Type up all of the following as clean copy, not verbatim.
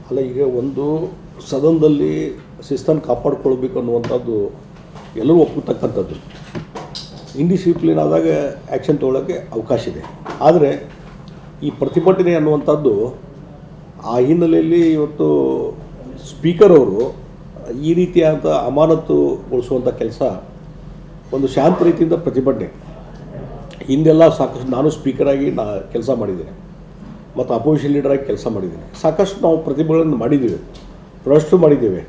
ಅಲ್ಲ, ಈಗ ಒಂದು ಸದನದಲ್ಲಿ ಶಿಸ್ತನ್ನು ಕಾಪಾಡಿಕೊಳ್ಬೇಕು ಅನ್ನುವಂಥದ್ದು ಎಲ್ಲರೂ ಒಪ್ಪತಕ್ಕಂಥದ್ದು. ಇಂಡಿಸಿಪ್ಲಿನ್ ಆದಾಗ ಆ್ಯಕ್ಷನ್ ತೊಗೊಳ್ಳೋಕ್ಕೆ ಅವಕಾಶ ಇದೆ. ಆದರೆ ಈ ಪ್ರತಿಭಟನೆ ಅನ್ನುವಂಥದ್ದು ಆ ಹಿನ್ನೆಲೆಯಲ್ಲಿ ಇವತ್ತು ಸ್ಪೀಕರ್ ಅವರು ಈ ರೀತಿಯಾದ ಅಮಾನತುಗೊಳಿಸುವಂಥ ಕೆಲಸ, ಒಂದು ಶಾಂತ ರೀತಿಯಿಂದ ಪ್ರತಿಭಟನೆ ಹಿಂದೆಲ್ಲ ಸಾಕಷ್ಟು ನಾನು ಸ್ಪೀಕರಾಗಿ ಕೆಲಸ ಮಾಡಿದ್ದೇನೆ ಮತ್ತು ಅಪೋಸಿಷನ್ ಲೀಡರಾಗಿ ಕೆಲಸ ಮಾಡಿದ್ದೇನೆ. ಸಾಕಷ್ಟು ನಾವು ಪ್ರತಿಭಟನೆ ಮಾಡಿದ್ದೇವೆ, ಪ್ರೊಟೆಸ್ಟು ಮಾಡಿದ್ದೇವೆ.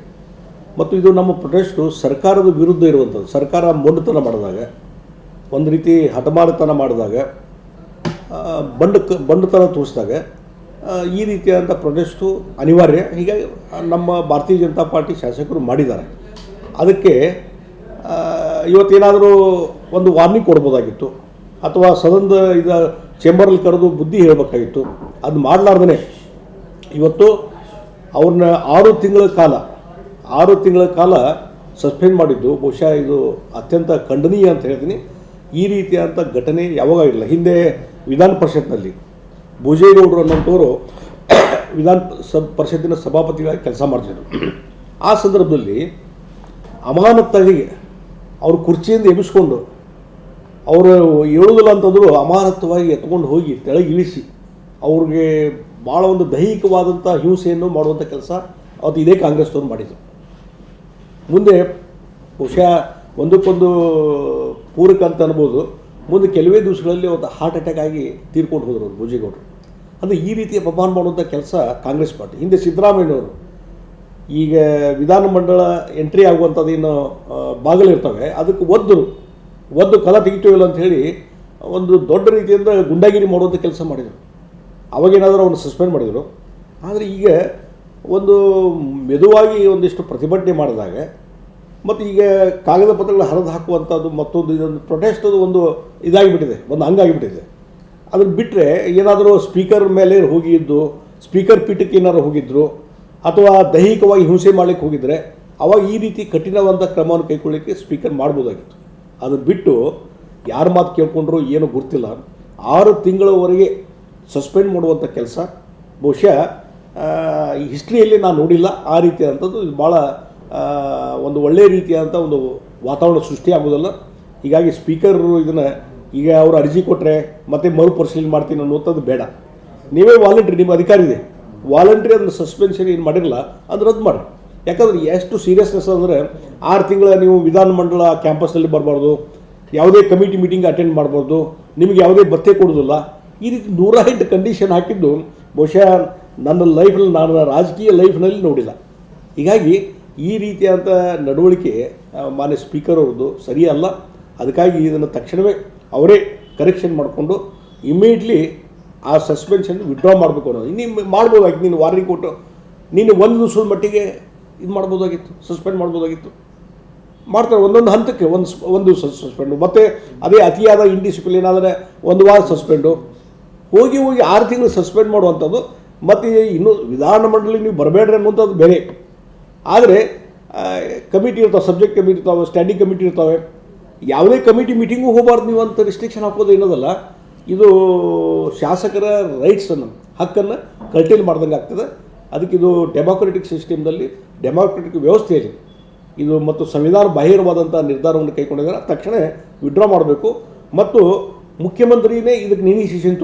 ಮತ್ತು ಇದು ನಮ್ಮ ಪ್ರೊಟೆಸ್ಟು ಸರ್ಕಾರದ ವಿರುದ್ಧ ಇರುವಂಥದ್ದು. ಸರ್ಕಾರ ಮೊಂಡುತನ ಮಾಡಿದಾಗ, ಒಂದು ರೀತಿ ಹಠಮಾರಿತನ ಮಾಡಿದಾಗ, ಬಂಡುತನ ತೋರಿಸಿದಾಗ ಈ ರೀತಿಯಾದಂಥ ಪ್ರೊಟೆಸ್ಟು ಅನಿವಾರ್ಯ. ಹೀಗಾಗಿ ನಮ್ಮ ಭಾರತೀಯ ಜನತಾ ಪಾರ್ಟಿ ಶಾಸಕರು ಮಾಡಿದ್ದಾರೆ. ಅದಕ್ಕೆ ಇವತ್ತೇನಾದರೂ ಒಂದು ವಾರ್ನಿಂಗ್ ಕೊಡ್ಬೋದಾಗಿತ್ತು, ಅಥವಾ ಸದನದ ಚೇಂಬರಲ್ಲಿ ಕರೆದು ಬುದ್ಧಿ ಹೇಳಬೇಕಾಗಿತ್ತು. ಅದು ಮಾಡಲಾರ್ದೇ ಇವತ್ತು ಅವ್ರನ್ನ 6 ತಿಂಗಳ ಕಾಲ ಸಸ್ಪೆಂಡ್ ಮಾಡಿದ್ದು ಬಹುಶಃ ಇದು ಅತ್ಯಂತ ಖಂಡನೀಯ ಅಂತ ಹೇಳ್ತೀನಿ. ಈ ರೀತಿಯಾದಂಥ ಘಟನೆ ಯಾವಾಗ ಇಲ್ಲ. ಹಿಂದೆ ವಿಧಾನ ಪರಿಷತ್ನಲ್ಲಿ ಭೋಜೇಗೌಡರು ಅನ್ನೋಂಥವರು ವಿಧಾನ ಪರಿಷತ್ತಿನ ಸಭಾಪತಿಗಳಾಗಿ ಕೆಲಸ ಮಾಡ್ತಿದ್ರು. ಆ ಸಂದರ್ಭದಲ್ಲಿ ಅಮಾನತ್ತಾಗಿ ಅವರು ಕುರ್ಚಿಯಿಂದ ಎಬ್ಬಿಸ್ಕೊಂಡು, ಅವರು ಹೇಳುವುದಿಲ್ಲ ಅಂತಂದರೂ ಅಮಾನತವಾಗಿ ಎತ್ಕೊಂಡು ಹೋಗಿ ತೆಳಗೆ ಇಳಿಸಿ ಅವ್ರಿಗೆ ಭಾಳ ಒಂದು ದೈಹಿಕವಾದಂಥ ಹಿಂಸೆಯನ್ನು ಮಾಡುವಂಥ ಕೆಲಸ ಅವತ್ತು ಇದೇ ಕಾಂಗ್ರೆಸ್ನವ್ರು ಮಾಡಿದರು. ಮುಂದೆ ಬಹುಶಃ ಒಂದಕ್ಕೊಂದು ಪೂರಕ ಅಂತ ಅನ್ಬೋದು. ಮುಂದೆ ಕೆಲವೇ ದಿವಸಗಳಲ್ಲಿ ಒಂದು ಹಾರ್ಟ್ ಅಟ್ಯಾಕ್ ಆಗಿ ತೀರ್ಕೊಂಡು ಹೋದರು ಅವರು ಭೋಜೇಗೌಡರು. ಅಂದರೆ ಈ ರೀತಿಯ ಅಪಮಾನ ಮಾಡುವಂಥ ಕೆಲಸ ಕಾಂಗ್ರೆಸ್ ಪಾರ್ಟಿ. ಹಿಂದೆ ಸಿದ್ದರಾಮಯ್ಯನವರು ಈಗ ವಿಧಾನಮಂಡಲ ಎಂಟ್ರಿ ಆಗುವಂಥದ್ದೇನು ಬಾಗಿಲಿರ್ತವೆ, ಅದಕ್ಕೆ ಒದ್ದು ಕಲ ತೆಗಿತೀವಿಲ್ಲ ಅಂಥೇಳಿ ಒಂದು ದೊಡ್ಡ ರೀತಿಯಿಂದ ಗುಂಡಾಗಿರಿ ಮಾಡುವಂಥ ಕೆಲಸ ಮಾಡಿದರು. ಅವಾಗೇನಾದರೂ ಅವನು ಸಸ್ಪೆಂಡ್ ಮಾಡಿದರು. ಆದರೆ ಈಗ ಒಂದು ಮೆದುವಾಗಿ ಒಂದಿಷ್ಟು ಪ್ರತಿಭಟನೆ ಮಾಡಿದಾಗ, ಮತ್ತು ಈಗ ಕಾಗದ ಪತ್ರಗಳು ಹರಿದು ಹಾಕುವಂಥದ್ದು ಮತ್ತೊಂದು ಇದೊಂದು ಪ್ರೊಟೆಸ್ಟದು ಒಂದು ಇದಾಗಿಬಿಟ್ಟಿದೆ, ಒಂದು ಹಂಗಾಗಿಬಿಟ್ಟಿದೆ. ಅದನ್ನು ಬಿಟ್ಟರೆ ಏನಾದರೂ ಸ್ಪೀಕರ್ ಮೇಲೆ ಹೋಗಿದ್ದು, ಸ್ಪೀಕರ್ ಪೀಠಕ್ಕೆ ಏನಾದ್ರು ಹೋಗಿದ್ರು, ಅಥವಾ ದೈಹಿಕವಾಗಿ ಹಿಂಸೆ ಮಾಡಲಿಕ್ಕೆ ಹೋಗಿದ್ರೆ ಅವಾಗ ಈ ರೀತಿ ಕಠಿಣವಾದಂಥ ಕ್ರಮವನ್ನು ಕೈಗೊಳ್ಳಲಿಕ್ಕೆ ಸ್ಪೀಕರ್ ಮಾಡ್ಬೋದಾಗಿತ್ತು. ಅದನ್ನು ಬಿಟ್ಟು ಯಾರ ಮಾತು ಕೇಳ್ಕೊಂಡ್ರು ಏನೂ ಗೊತ್ತಿಲ್ಲ, 6 ತಿಂಗಳವರೆಗೆ ಸಸ್ಪೆಂಡ್ ಮಾಡುವಂಥ ಕೆಲಸ ಬಹುಶಃ ಈ ಹಿಸ್ಟ್ರಿಯಲ್ಲಿ ನಾನು ನೋಡಿಲ್ಲ. ಆ ರೀತಿಯಾದಂಥದ್ದು ಇದು ಭಾಳ ಒಂದು ಒಳ್ಳೆಯ ರೀತಿಯಾದಂಥ ಒಂದು ವಾತಾವರಣ ಸೃಷ್ಟಿಯಾಗೋದಲ್ಲ. ಹೀಗಾಗಿ ಸ್ಪೀಕರು ಇದನ್ನು ಈಗ ಅವರು ಅರ್ಜಿ ಕೊಟ್ಟರೆ ಮತ್ತೆ ಮರುಪರಿಶೀಲನೆ ಮಾಡ್ತೀನಿ ಅನ್ನೋಂಥದ್ದು ಬೇಡ. ನೀವೇ ವಾಲಂಟ್ರಿ, ನಿಮ್ಮ ಅಧಿಕಾರ ಇದೆ, ವಾಲಂಟ್ರಿ ಅದನ್ನು ಸಸ್ಪೆನ್ಷನ್ ಏನು ಮಾಡಿರಲ್ಲ ಅದು ರದ್ದು ಮಾಡಿ. ಯಾಕಂದರೆ ಎಷ್ಟು ಸೀರಿಯಸ್ನೆಸ್ ಅಂದರೆ 6 ತಿಂಗಳ ನೀವು ವಿಧಾನಮಂಡಲ ಕ್ಯಾಂಪಸ್ನಲ್ಲಿ ಬರಬಾರ್ದು, ಯಾವುದೇ ಕಮಿಟಿ ಮೀಟಿಂಗ್ ಅಟೆಂಡ್ ಮಾಡ್ಬಾರ್ದು, ನಿಮಗೆ ಯಾವುದೇ ಭತ್ಯೆ ಕೊಡೋದಿಲ್ಲ, ಈ ರೀತಿ 108 ಕಂಡೀಷನ್ ಹಾಕಿದ್ದು ಬಹುಶಃ ನನ್ನ ಲೈಫಲ್ಲಿ, ನಾನು ರಾಜಕೀಯ ಲೈಫ್ನಲ್ಲಿ ನೋಡಿಲ್ಲ. ಹೀಗಾಗಿ ಈ ರೀತಿಯಾದಂಥ ನಡವಳಿಕೆ ಮಾನ್ಯ ಸ್ಪೀಕರ್ ಅವ್ರದ್ದು ಸರಿಯಲ್ಲ. ಅದಕ್ಕಾಗಿ ಇದನ್ನು ತಕ್ಷಣವೇ ಅವರೇ ಕರೆಕ್ಷನ್ ಮಾಡಿಕೊಂಡು ಇಮಿಡಿಯೇಟ್ಲಿ ಆ ಸಸ್ಪೆನ್ಷನ್ ವಿಡ್ರಾ ಮಾಡಬೇಕು ಅನ್ನೋದು. ಇನ್ನೂ ಮಾಡ್ಬೋದಾಗಿತ್ತು, ನೀನು ವಾರ್ನಿಂಗ್ ಕೊಟ್ಟು ನೀನು ಒಂದು ದಿವಸದ ಮಟ್ಟಿಗೆ ಇದು ಮಾಡ್ಬೋದಾಗಿತ್ತು, ಸಸ್ಪೆಂಡ್ ಮಾಡ್ಬೋದಾಗಿತ್ತು. ಮಾಡ್ತಾರೆ ಒಂದೊಂದು ಹಂತಕ್ಕೆ, ಒಂದು ದಿವಸ ಸಸ್ಪೆಂಡು, ಮತ್ತು ಅದೇ ಅತಿಯಾದ ಇಂಡಿಸಿಪ್ಲಿನ್ ಆದರೆ 1 ವಾರ ಸಸ್ಪೆಂಡು, ಹೋಗಿ 6 ತಿಂಗಳು ಸಸ್ಪೆಂಡ್ ಮಾಡುವಂಥದ್ದು. ಮತ್ತು ಇನ್ನೂ ವಿಧಾನಮಂಡಲಿ ನೀವು ಬರಬೇಡ್ರಿ ಅನ್ನುವಂಥದ್ದು ಬೇರೆ. ಆದರೆ ಕಮಿಟಿ ಇರ್ತಾವೆ, ಸಬ್ಜೆಕ್ಟ್ ಕಮಿಟಿ ಇರ್ತಾವೆ, ಸ್ಟ್ಯಾಂಡಿಂಗ್ ಕಮಿಟಿ ಇರ್ತಾವೆ. ಯಾವುದೇ ಕಮಿಟಿ ಮೀಟಿಂಗು ಹೋಗಬಾರ್ದು ನೀವು ಅಂತ ರಿಸ್ಟ್ರಿಕ್ಷನ್ ಹಾಕೋದು ಏನೋದಲ್ಲ. ಇದು ಶಾಸಕರ ರೈಟ್ಸನ್ನು, ಹಕ್ಕನ್ನು ಕರ್ಟೇಲ್ ಮಾಡ್ದಂಗೆ ಆಗ್ತದೆ. ಅದಕ್ಕೆ ಇದು ಡೆಮಾಕ್ರೆಟಿಕ್ ಸಿಸ್ಟಮ್ದಲ್ಲಿ, ಡೆಮಾಕ್ರೆಟಿಕ್ ವ್ಯವಸ್ಥೆಯಲ್ಲಿ ಇದು ಮತ್ತು ಸಂವಿಧಾನ ಬಾಹಿರವಾದಂಥ ನಿರ್ಧಾರವನ್ನು ಕೈಗೊಂಡಿದ್ದಾರೆ. ತಕ್ಷಣ ವಿಡ್ರಾ ಮಾಡಬೇಕು. ಮತ್ತು ಮುಖ್ಯಮಂತ್ರಿನೇ ಇದಕ್ಕೆ ಇನಿಷಿಯೇಷನ್